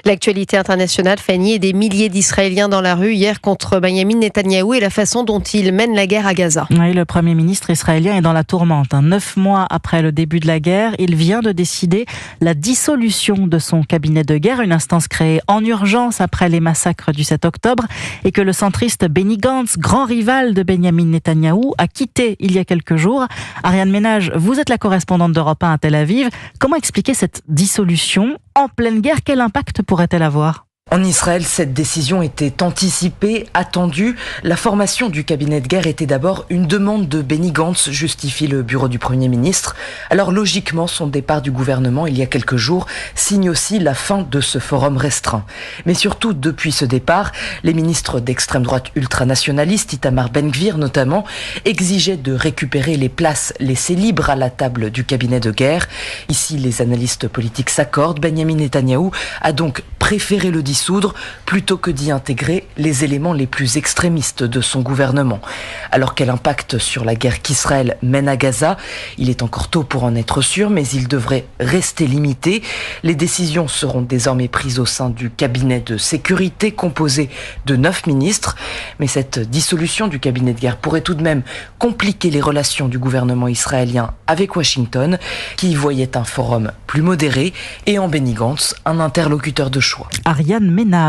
L'actualité internationale fait nier des milliers d'Israéliens dans la rue hier contre Benyamin Netanyahou et la façon dont il mène la guerre à Gaza. Oui, le Premier ministre israélien est dans la tourmente. 9 mois après le début de la guerre, il vient de décider la dissolution de son cabinet de guerre, une instance créée en urgence après les massacres du 7 octobre et que le centriste Benny Gantz, grand rival de Benyamin Netanyahou, a quitté il y a quelques jours. Ariane Ménage, vous êtes la correspondante d'Europe 1 à Tel Aviv. Comment expliquer cette dissolution en pleine guerre? Quel impact pourrait-elle avoir ? En Israël, cette décision était anticipée, attendue. La formation du cabinet de guerre était d'abord une demande de Benny Gantz, justifie le bureau du Premier ministre. Alors logiquement, son départ du gouvernement il y a quelques jours signe aussi la fin de ce forum restreint. Mais surtout, depuis ce départ, les ministres d'extrême droite ultranationaliste, Itamar Ben-Gvir notamment, exigeaient de récupérer les places laissées libres à la table du cabinet de guerre. Ici, les analystes politiques s'accordent. Benyamin Netanyahou a donc préféré le dissoudre plutôt que d'y intégrer les éléments les plus extrémistes de son gouvernement. Alors quel impact sur la guerre qu'Israël mène à Gaza? Il est encore tôt pour en être sûr, mais il devrait rester limité. Les décisions seront désormais prises au sein du cabinet de sécurité composé de 9 ministres. Mais cette dissolution du cabinet de guerre pourrait tout de même compliquer les relations du gouvernement israélien avec Washington, qui y voyait un forum plus modéré et en Benny Gantz un interlocuteur de choix. Ariane Ménage.